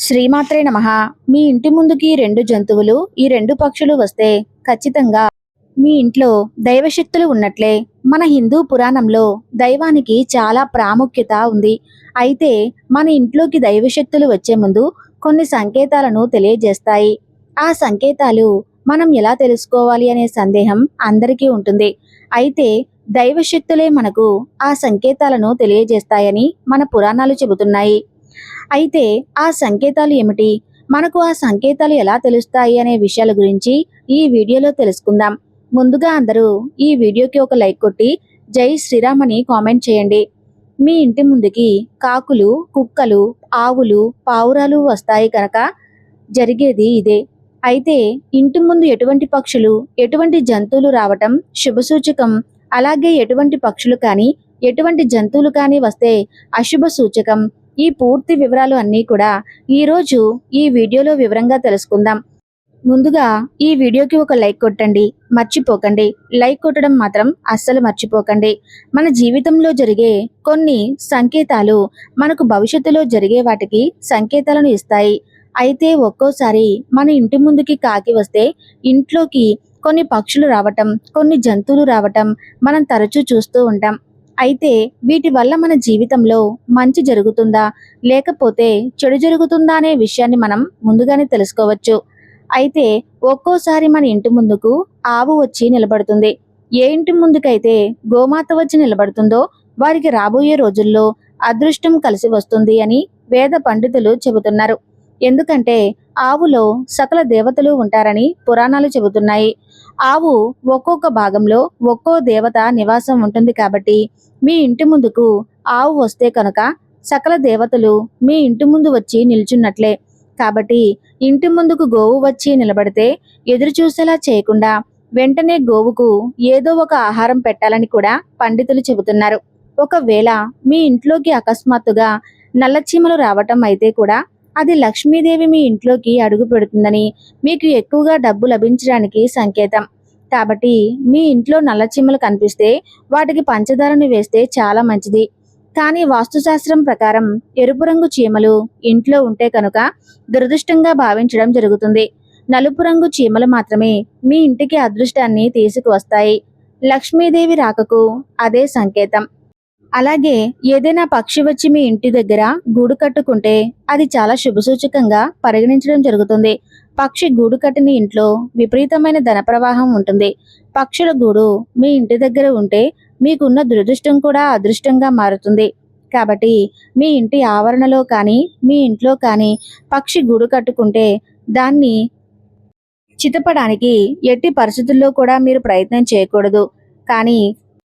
శ్రీమాత్రే నమః. మీ ఇంటి ముందుకి 2 జంతువులు, ఈ 2 పక్షులు వస్తే ఖచ్చితంగా మీ ఇంట్లో దైవశక్తులు ఉన్నట్లే. మన హిందూ పురాణంలో దైవానికి చాలా ప్రాముఖ్యత ఉంది. అయితే మన ఇంట్లోకి దైవశక్తులు వచ్చే ముందు కొన్ని సంకేతాలను తెలియజేస్తాయి. ఆ సంకేతాలు మనం ఎలా తెలుసుకోవాలి అనే సందేహం అందరికీ ఉంటుంది. అయితే దైవశక్తులే మనకు ఆ సంకేతాలను తెలియజేస్తాయని మన పురాణాలు చెబుతున్నాయి. అయితే ఆ సంకేతాలు ఏమిటి? మనకు ఆ సంకేతాలు ఎలా తెలుస్తాయి అనే విషయాల గురించి ఈ వీడియోలో తెలుసుకుందాం. ముందుగా అందరూ ఈ వీడియోకి ఒక లైక్ కొట్టి జై శ్రీరామ్ అని కామెంట్ చేయండి. మీ ఇంటి ముందుకి కాకులు, కుక్కలు, ఆవులు, పావురాలు వస్తాయి కనుక జరిగేది ఇదే. అయితే ఇంటి ముందు ఎటువంటి పక్షులు, ఎటువంటి జంతువులు రావటం శుభసూచకం. అలాగే ఎటువంటి పక్షులు కానీ, ఎటువంటి జంతువులు కానీ వస్తే అశుభ సూచకం. ఈ పూర్తి వివరాలు అన్నీ కూడా ఈరోజు ఈ వీడియోలో వివరంగా తెలుసుకుందాం. ముందుగా ఈ వీడియోకి ఒక లైక్ కొట్టండి, మర్చిపోకండి. లైక్ కొట్టడం మాత్రం అస్సలు మర్చిపోకండి. మన జీవితంలో జరిగే కొన్ని సంకేతాలు మనకు భవిష్యత్తులో జరిగే వాటికి సంకేతాలను ఇస్తాయి. అయితే ఒక్కోసారి మన ఇంటి ముందుకి కాకి వస్తే ఇంట్లోకి కొన్ని పక్షులు రావటం, కొన్ని జంతువులు రావటం మనం తరచూ చూస్తూ ఉంటాం. అయితే వీటి వల్ల మన జీవితంలో మంచి జరుగుతుందా లేకపోతే చెడు జరుగుతుందా అనే విషయాన్ని మనం ముందుగానే తెలుసుకోవచ్చు. అయితే ఒక్కోసారి మన ఇంటి ముందుకు ఆవు వచ్చి నిలబడుతుంది. ఏ ఇంటి ముందుకైతే గోమాత వచ్చి నిలబడుతుందో వారికి రాబోయే రోజుల్లో అదృష్టం కలిసి వస్తుంది అని వేద పండితులు చెబుతున్నారు. ఎందుకంటే ఆవులో సకల దేవతలు ఉంటారని పురాణాలు చెబుతున్నాయి. ఆవు ఒక్కొక్క భాగంలో ఒక్కో దేవత నివాసం ఉంటుంది కాబట్టి మీ ఇంటి ముందుకు ఆవు వస్తే కనుక సకల దేవతలు మీ ఇంటి ముందు వచ్చి నిల్చున్నట్లే. కాబట్టి ఇంటి ముందుకు గోవు వచ్చి నిలబడితే ఎదురు చూసేలా చేయకుండా వెంటనే గోవుకు ఏదో ఒక ఆహారం పెట్టాలని కూడా పండితులు చెబుతున్నారు. ఒకవేళ మీ ఇంట్లోకి అకస్మాత్తుగా నల్లచీమలు రావటం అయితే కూడా అది లక్ష్మీదేవి మీ ఇంట్లోకి అడుగు పెడుతుందని, మీకు ఎక్కువగా డబ్బు లభించడానికి సంకేతం. కాబట్టి మీ ఇంట్లో నల్లచీమలు కనిపిస్తే వాటికి పంచదారని వేస్తే చాలా మంచిది. కానీ వాస్తుశాస్త్రం ప్రకారం ఎరుపు రంగు చీమలు ఇంట్లో ఉంటే కనుక దురదృష్టంగా భావించడం జరుగుతుంది. నలుపు రంగు చీమలు మాత్రమే మీ ఇంటికి అదృష్టాన్ని తీసుకువస్తాయి. లక్ష్మీదేవి రాకకు అదే సంకేతం. అలాగే ఏదైనా పక్షి వచ్చి మీ ఇంటి దగ్గర గూడు కట్టుకుంటే అది చాలా శుభసూచకంగా పరిగణించడం జరుగుతుంది. పక్షి గూడు కట్టిన ఇంట్లో విపరీతమైన ధన ప్రవాహం ఉంటుంది. పక్షుల గూడు మీ ఇంటి దగ్గర ఉంటే మీకున్న దురదృష్టం కూడా అదృష్టంగా మారుతుంది. కాబట్టి మీ ఇంటి ఆవరణలో కానీ, మీ ఇంట్లో కానీ పక్షి గూడు కట్టుకుంటే దాన్ని చితపడానికి ఎట్టి పరిస్థితుల్లో కూడా మీరు ప్రయత్నం చేయకూడదు. కానీ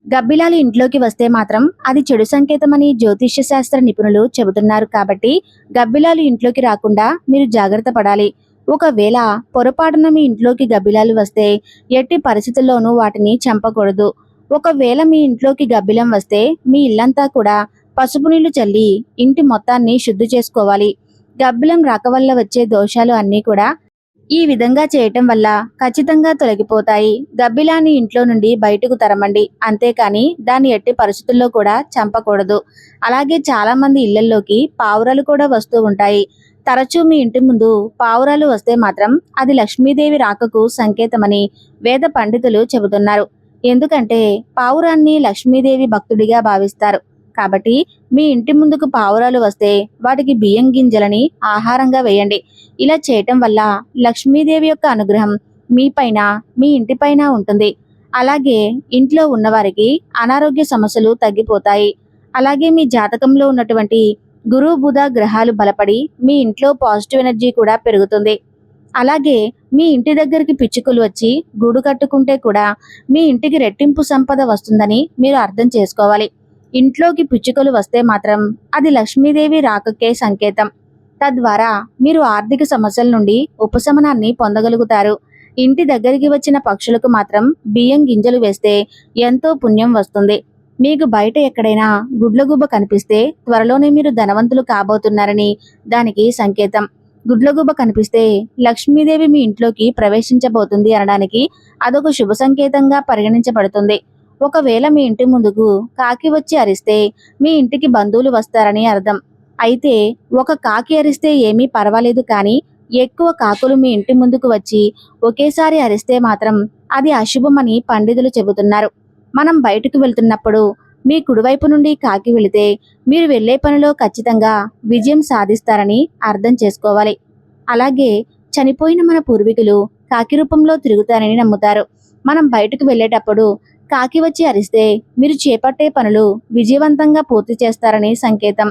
గబ్బిలాలు ఇంట్లోకి వస్తే మాత్రం అది చెడు సంకేతమని జ్యోతిష్య శాస్త్ర నిపుణులు చెబుతున్నారు. కాబట్టి గబ్బిలాలు ఇంట్లోకి రాకుండా మీరు జాగ్రత్త పడాలి. ఒకవేళ పొరపాటున మీ ఇంట్లోకి గబ్బిలాలు వస్తే ఎట్టి పరిస్థితుల్లోనూ వాటిని చంపకూడదు. ఒకవేళ మీ ఇంట్లోకి గబ్బిలం వస్తే మీ ఇల్లంతా కూడా పసుపు నీళ్లు చల్లి ఇంటి మొత్తాన్ని శుద్ధి చేసుకోవాలి. గబ్బిలం రాక వల్ల వచ్చే దోషాలు అన్నీ కూడా ఈ విధంగా చేయటం వల్ల ఖచ్చితంగా తొలగిపోతాయి. గబ్బిలాన్ని ఇంట్లో నుండి బయటకు తరమండి, అంతేకాని దాన్ని ఎట్టి పరిస్థితుల్లో కూడా చంపకూడదు. అలాగే చాలా మంది ఇళ్లలోకి పావురాలు కూడా వస్తూ ఉంటాయి. తరచూ మీ ఇంటి ముందు పావురాలు వస్తే మాత్రం అది లక్ష్మీదేవి రాకకు సంకేతమని వేద పండితులు చెబుతున్నారు. ఎందుకంటే పావురాన్ని లక్ష్మీదేవి భక్తుడిగా భావిస్తారు. కాబట్టి మీ ఇంటి ముందుకు పావురాలు వస్తే వాటికి బియ్యం గింజలని ఆహారంగా వేయండి. ఇలా చేయటం వల్ల లక్ష్మీదేవి యొక్క అనుగ్రహం మీపైన, మీ ఇంటిపైన ఉంటుంది. అలాగే ఇంట్లో ఉన్నవారికి అనారోగ్య సమస్యలు తగ్గిపోతాయి. అలాగే మీ జాతకంలో ఉన్నటువంటి గురు బుధ గ్రహాలు బలపడి మీ ఇంట్లో పాజిటివ్ ఎనర్జీ కూడా పెరుగుతుంది. అలాగే మీ ఇంటి దగ్గరికి పిచ్చుకలు వచ్చి గూడు కట్టుకుంటే కూడా మీ ఇంటికి రెట్టింపు సంపద వస్తుందని మీరు అర్థం చేసుకోవాలి. ఇంట్లోకి పిచ్చుకలు వస్తే మాత్రం అది లక్ష్మీదేవి రాకకే సంకేతం. తద్వారా మీరు ఆర్థిక సమస్యల నుండి ఉపశమనాన్ని పొందగలుగుతారు. ఇంటి దగ్గరికి వచ్చిన పక్షులకు మాత్రం బియ్యం గింజలు వేస్తే ఎంతో పుణ్యం వస్తుంది. మీకు బయట ఎక్కడైనా గుడ్లగూబ కనిపిస్తే త్వరలోనే మీరు ధనవంతులు కాబోతున్నారని దానికి సంకేతం. గుడ్లగూబ కనిపిస్తే లక్ష్మీదేవి మీ ఇంట్లోకి ప్రవేశించబోతుంది అనడానికి అదొక శుభ సంకేతంగా పరిగణించబడుతుంది. ఒకవేళ మీ ఇంటి ముందుకు కాకి వచ్చి అరిస్తే మీ ఇంటికి బంధువులు వస్తారని అర్థం. అయితే ఒక కాకి అరిస్తే ఏమీ పర్వాలేదు, కానీ ఎక్కువ కాకులు మీ ఇంటి ముందుకు వచ్చి ఒకేసారి అరిస్తే మాత్రం అది అశుభమని పండితులు చెబుతున్నారు. మనం బయటకు వెళ్తున్నప్పుడు మీ కుడివైపు నుండి కాకి వెళితే మీరు వెళ్ళే పనిలో ఖచ్చితంగా విజయం సాధిస్తారని అర్థం చేసుకోవాలి. అలాగే చనిపోయిన మన పూర్వీకులు కాకి రూపంలో తిరుగుతారని నమ్ముతారు. మనం బయటకు వెళ్ళేటప్పుడు కాకి వచ్చి అరిస్తే మీరు చేపట్టే పనులు విజయవంతంగా పూర్తి చేస్తారని సంకేతం.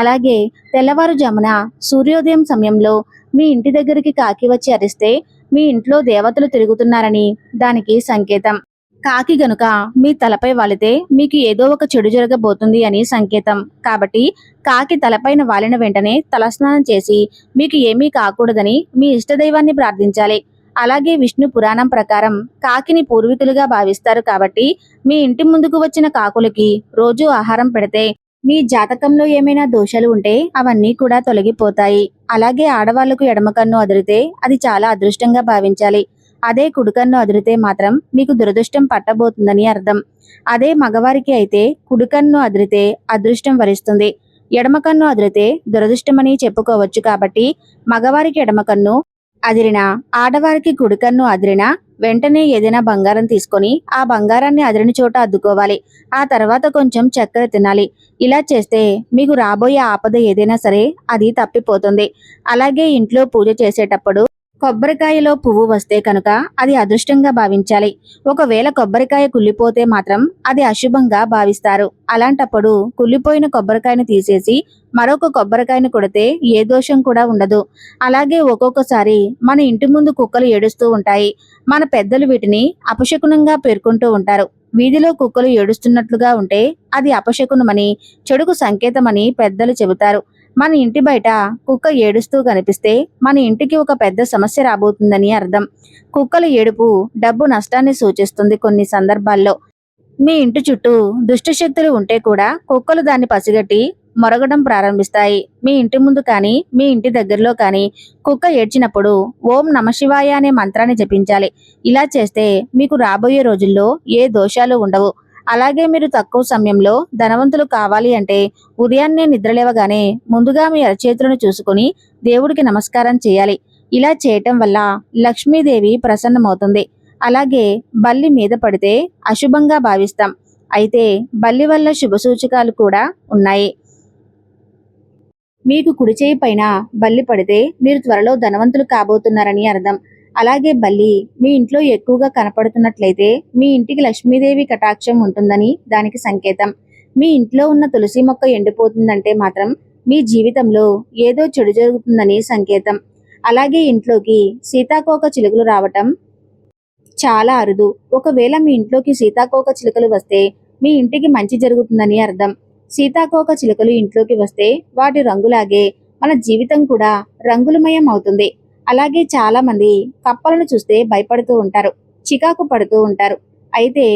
అలాగే తెల్లవారుజామున సూర్యోదయం సమయంలో మీ ఇంటి దగ్గరికి కాకి వచ్చి అరిస్తే మీ ఇంట్లో దేవతలు తిరుగుతున్నారని దానికి సంకేతం. కాకి గనుక మీ తలపై వాలితే మీకు ఏదో ఒక చెడు జరగబోతుంది అని సంకేతం. కాబట్టి కాకి తలపైన వాలిన వెంటనే తలస్నానం చేసి మీకు ఏమీ కాకూడదని మీ ఇష్టదైవాన్ని ప్రార్థించాలి. అలాగే విష్ణు పురాణం ప్రకారం కాకిని పూర్వీకులుగా భావిస్తారు. కాబట్టి మీ ఇంటి ముందుకు వచ్చిన కాకులకి రోజు ఆహారం పెడితే మీ జాతకంలో ఏమైనా దోషాలు ఉంటే అవన్నీ కూడా తొలగిపోతాయి. అలాగే ఆడవాళ్లకు ఎడమ కన్ను అదిరితే అది చాలా అదృష్టంగా భావించాలి. అదే కుడికన్ను అదిరితే మాత్రం మీకు దురదృష్టం పట్టబోతుందని అర్థం. అదే మగవారికి అయితే కుడికన్ను అదిరితే అదృష్టం వరిస్తుంది, ఎడమ కన్ను అదిరితే దురదృష్టమని చెప్పుకోవచ్చు. కాబట్టి మగవారికి ఎడమ కన్ను అదిరినా, ఆడవారికి కుడికన్ను అదిరినా వెంటనే ఏదైనా బంగారం తీసుకొని ఆ బంగారాన్ని అదిరిన చోట అద్దుకోవాలి. ఆ తర్వాత కొంచెం చక్కెర తినాలి. ఇలా చేస్తే మీకు రాబోయే ఆపద ఏదైనా సరే అది తప్పిపోతుంది. అలాగే ఇంట్లో పూజ చేసేటప్పుడు కొబ్బరికాయలో పువ్వు వస్తే కనుక అది అదృష్టంగా భావించాలి. ఒకవేళ కొబ్బరికాయ కుళ్ళిపోతే మాత్రం అది అశుభంగా భావిస్తారు. అలాంటప్పుడు కుళ్ళిపోయిన కొబ్బరికాయను తీసేసి మరొక కొబ్బరికాయను కొడితే ఏ దోషం కూడా ఉండదు. అలాగే ఒక్కొక్కసారి మన ఇంటి ముందు కుక్కలు ఏడుస్తూ ఉంటాయి. మన పెద్దలు వీటిని అపశకునంగా పేర్కొంటూ ఉంటారు. వీధిలో కుక్కలు ఏడుస్తున్నట్లుగా ఉంటే అది అపశకునమని, చెడుకు సంకేతమని పెద్దలు చెబుతారు. మన ఇంటి బయట కుక్క ఏడుస్తూ కనిపిస్తే మన ఇంటికి ఒక పెద్ద సమస్య రాబోతుందని అర్థం. కుక్కల ఏడుపు డబ్బు నష్టాన్ని సూచిస్తుంది. కొన్ని సందర్భాల్లో మీ ఇంటి చుట్టూ దుష్టశక్తులు ఉంటే కూడా కుక్కలు దాన్ని పసిగట్టి మొరగడం ప్రారంభిస్తాయి. మీ ఇంటి ముందు కానీ మీ ఇంటి దగ్గరలో కానీ కుక్క ఏడ్చినప్పుడు ఓం నమశివాయ అనే మంత్రాన్ని జపించాలి. ఇలా చేస్తే మీకు రాబోయే రోజుల్లో ఏ దోషాలు ఉండవు. అలాగే మీరు తక్కువ సమయంలో ధనవంతులు కావాలి అంటే ఉదయాన్నే నిద్రలేవగానే ముందుగా మీ అరచేతులను చూసుకుని దేవుడికి నమస్కారం చేయాలి. ఇలా చేయటం వల్ల లక్ష్మీదేవి ప్రసన్నమవుతుంది. అలాగే బల్లి మీద పడితే అశుభంగా భావిస్తాం. అయితే బల్లి వల్ల శుభ సూచకాలు కూడా ఉన్నాయి. మీకు కుడి చేయి పైన బల్లి పడితే మీరు త్వరలో ధనవంతులు కాబోతున్నారని అర్థం. అలాగే బల్లి మీ ఇంట్లో ఎక్కువగా కనపడుతున్నట్లయితే మీ ఇంటికి లక్ష్మీదేవి కటాక్షం ఉంటుందని దానికి సంకేతం. మీ ఇంట్లో ఉన్న తులసి మొక్క ఎండిపోతుందంటే మాత్రం మీ జీవితంలో ఏదో చెడు జరుగుతుందని సంకేతం. అలాగే ఇంట్లోకి సీతాకోక చిలుకలు రావటం చాలా అరుదు. ఒకవేళ మీ ఇంట్లోకి సీతాకోక చిలుకలు వస్తే మీ ఇంటికి మంచి జరుగుతుందని అర్థం. సీతాకోక చిలుకలు ఇంట్లోకి వస్తే వాటి రంగులాగే మన జీవితం కూడా రంగులమయం అవుతుంది. అలాగే చాలా మంది కప్పలను చూస్తే భయపడుతూ ఉంటారు, చికాకు పడుతూ ఉంటారు. అయితే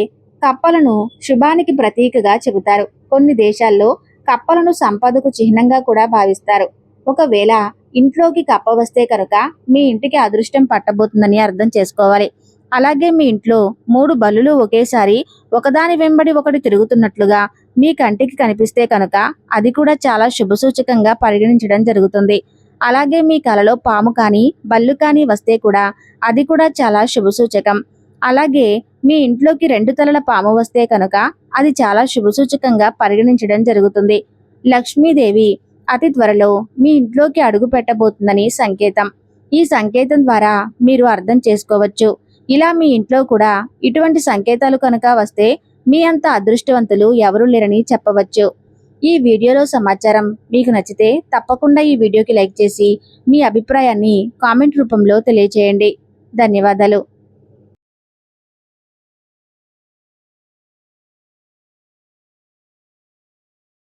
కప్పలను శుభానికి ప్రతీకగా చెబుతారు. కొన్ని దేశాల్లో కప్పలను సంపదకు చిహ్నంగా కూడా భావిస్తారు. ఒకవేళ ఇంట్లోకి కప్ప వస్తే కనుక మీ ఇంటికి అదృష్టం పట్టబోతుందని అర్థం చేసుకోవాలి. అలాగే మీ ఇంట్లో 3 బల్లులు ఒకేసారి ఒకదాని వెంబడి ఒకటి తిరుగుతున్నట్లుగా మీ కంటికి కనిపిస్తే కనుక అది కూడా చాలా శుభసూచకంగా పరిగణించడం జరుగుతుంది. అలాగే మీ కలలో పాము కానీ బల్లు కానీ వస్తే కూడా అది కూడా చాలా శుభసూచకం. అలాగే మీ ఇంట్లోకి 2 తలల పాము వస్తే కనుక అది చాలా శుభసూచకంగా పరిగణించడం జరుగుతుంది. లక్ష్మీదేవి అతి త్వరలో మీ ఇంట్లోకి అడుగు పెట్టబోతుందని సంకేతం. ఈ సంకేతం ద్వారా మీరు అర్థం చేసుకోవచ్చు. ఇలా మీ ఇంట్లో కూడా ఇటువంటి సంకేతాలు కనుక వస్తే మీ అంత అదృష్టవంతులు ఎవరూ లేరని చెప్పవచ్చు. ఈ వీడియోలో సమాచారం మీకు నచ్చితే తప్పకుండా ఈ వీడియోకి లైక్ చేసి మీ అభిప్రాయాన్ని కామెంట్ రూపంలో తెలియజేయండి. ధన్యవాదాలు.